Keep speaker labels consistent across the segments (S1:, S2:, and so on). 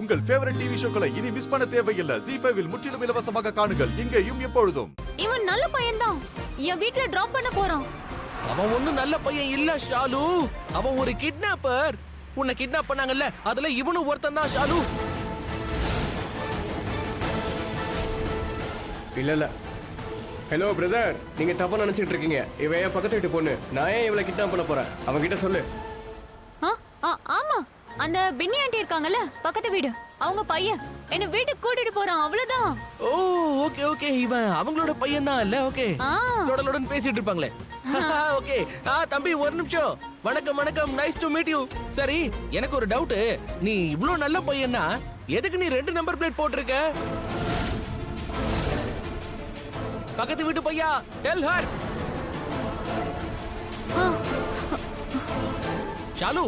S1: உங்கள் favourite TV ஷோக்களை இனி miss பண்ண தேவையில்லை. ZEE5 இல் முற்றிலும் இலவசமாக காணுங்கள். இங்கேயும் எப்பொழுதும்.
S2: இவன் நல்ல பையன்தான். என் வீட்ல டிராப் பண்ண போறான்.
S3: அவன் ஒண்ணும் நல்ல பையன் இல்ல ஷாலு. அவன் ஒரு கிட்னாப்பர். உன்னை கிட்னாப் பண்ணாங்கல்ல, அதுல இவனும் ஒருத்தன் தான் ஷாலு.
S4: இல்ல ஹலோ பிரதர், நீங்க தப்பா நினைச்சிட்டு இருக்கீங்க. இவன் என் பக்கத்து வீட்டு பொண்ணு. நான் ஏன் இவளை கிட்னாப் பண்ண போறேன்? அவன் கிட்ட சொல்லு.
S2: ஆமா, அந்த பென்னி ஆண்டி இருக்காங்கல்ல, பக்கத்து வீடு, அவங்க பையன் என்ன வீட்டுக்கு கூட்டிட்டு போறான், அவ்வளவுதான்.
S3: ஓ ஓகே ஓகே, இவன் அவங்களோட பையன் தான் இல்ல? ஓகே, லோடலோடன் பேசிட்டு இருப்பாங்களே. ஓகே தம்பி, ஒரு நிமிஷம். வணக்கம் வணக்கம், நைஸ் டு மீட் யூ. சரி, எனக்கு ஒரு டவுட். நீ இவ்ளோ நல்ல பையன்னா எதுக்கு நீ 2 நம்பர் பிளேட் போட்டிருக்க? பக்கத்து வீட்டு பையா, டெல் ஹர். ஷாலு,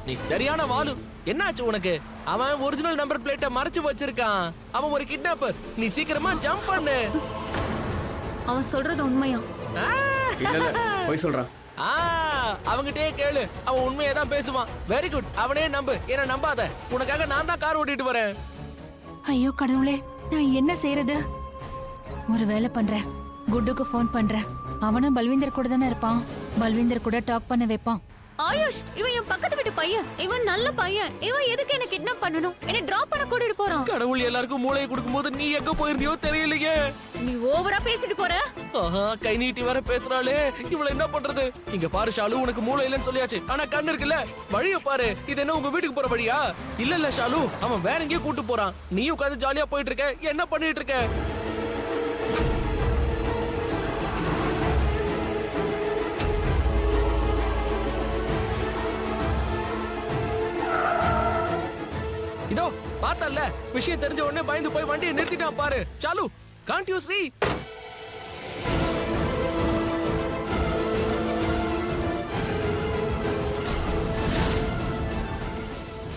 S3: நீ சரியான வாலு. என்னாச்சு உனக்கு? அவன் ஒரிஜினல் நம்பர் பிளேட்டை மறைச்சு வச்சிருக்கான். அவன் ஒரு கிட்னாப்பர். நீ சீக்கிரமா ஜம்ப் பண்ணு.
S2: அவன் சொல்றது உண்மையா?
S4: இல்ல போய் சொல்றான்.
S3: அவங்கிட்டே கேளு, அவன் உண்மையை தான் பேசுவான். வெரி குட், அவனே நம்பு, என்ன நம்பாத. உனக்காக நான் தான் கார் ஓட்டிட்டு வரேன்.
S5: ஐயோ கடவுளே, நான் என்ன செய்யறது? ஒரு வேலை பண்றேன், குட்டுக்கு ஃபோன் பண்றேன். அவனும் பல்விந்தர் கூட தானே இருப்பான். பல்விந்தர் கூட டாக் பண்ண வைப்பான்.
S2: ஆயுஷ், இவன் என் பக்கத்து வீட்டு பையன். இவன் நல்ல பையன். இவன் எதுக்கு என்ன கிட்னாப் பண்ணணும்? என்ன டிராப் பண்ண கூட்டிட்டு போறான்.
S3: கடவுள் எல்லாருக்கும் மூளையை கொடுக்கும்போது நீ எங்க போயிருந்தியோ தெரியலையே.
S2: நீ ஓவரா பேசிட்டு போற.
S3: கை நீட்டி வர பேசுறாளே, இவள என்ன பண்றது? இங்க பாரு ஷாலு, உனக்கு மூளை இல்லன்னு சொல்லியாச்சு, ஆனா கண்ணு இருக்குல்ல. வழிய பாரு. இது என்ன உங்க வீட்டுக்கு போற வழியா? இல்ல ஷாலு, அவன் வேற எங்கேயோ கூட்டு போறான். நீ உட்கார்ந்து ஜாலியா போயிட்டு இருக்க. என்ன பண்ணிட்டு இருக்க? இதோ பார்த்தல்ல, விஷயம் தெரிஞ்ச உடனே பயந்து போய் வண்டியை நிறுத்திட்டான் பாரு. Shalu, can't you see?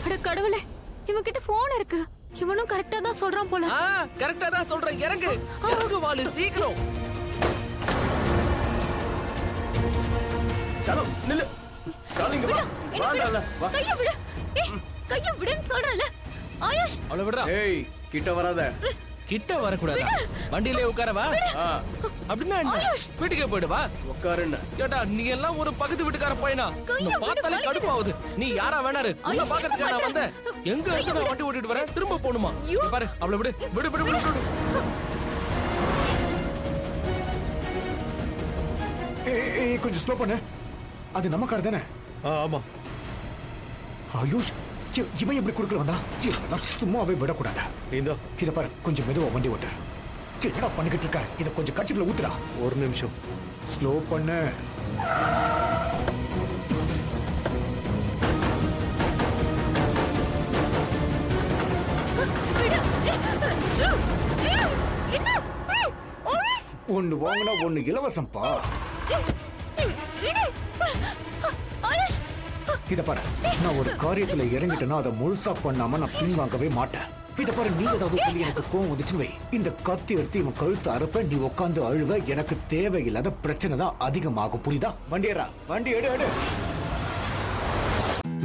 S2: அட கடவுளே, இவன் கிட்ட போன் இருக்கு. இவனும் கரெக்ட்டா தான் சொல்றான் போல.
S3: கரெக்ட்டா தான் சொல்றேன். இறங்கு இறங்கு வாலு, சீக்கிரம்.
S4: ஷாலு நில்லு. ஷாலு இங்க வா. வா.
S2: கைய விடு. கைய விடுன்னு சொல்றல. ஆயுஷ்,
S3: அவளை விடுறா.
S4: ஏய், கிட்ட வராத.
S3: கிட்ட வரக்கூடாதா? வண்டியிலே உட்காரவா? அப்படின்னா என்ன? வீட்டுக்கே போயிடுவா.
S4: உட்காருன்னு
S3: கேட்டா நீ எல்லாம் ஒரு பக்கத்து வீட்டுக்கார பையனா? உன்னை பார்த்தாலே கடுப்பாகுது. நீ யாரா வேணாரு? உன்னை பாக்கிறதுக்கு நான் வந்தேன். எங்க இருந்து நான் வண்டி ஓட்டிட்டு வரேன், திரும்ப போணுமா? பாரு, அவளை விடு விடு விடு விடு விடு.
S6: ஏய், கொஞ்சம் ஸ்லோ பண்ணு. அது நம்ம கார் தானே?
S1: ஆமா.
S6: ஆயுஷ், இவன் எப்படி குடுக்கல வந்தா? இவன் சும்மாவே விடக்கூடாதா? இத பாரு, கொஞ்சம் மெதுவா வண்டி ஓட்டு. என்னடா பண்ணிக்கிட்டு இருக்க? இத கொஞ்சம் கட்சிஃப்ல ஊத்துடா.
S1: ஒரு நிமிஷம்.
S6: ஸ்லோ பண்ணு. ஒன்னு வாங்கினா ஒன்னு இலவசம்பா. இத பாரு, நான் ஒரு காரியத்துல இறங்கிட்டேன்னா அதை முழுசா பண்ணாம நான் பின்வாங்கவே மாட்டேன். இத பாரு, நீ ஏதாவது சொல்லி எனக்கு கோவம் வந்துச்சுன்னு வை, இந்த கத்தி எடுத்து இவன் கழுத்து அறுப்ப, நீ உட்காந்து அழுவ. எனக்கு தேவையில்லாத பிரச்சனை தான் அதிகமாகும். புரியுதா? வண்டியரா, வண்டி எடு எடு.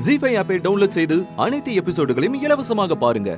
S7: ZEE5 ஆப்பை டவுன்லோட் செய்து அனைத்து எபிசோடுகளையும் இலவசமாக பாருங்க.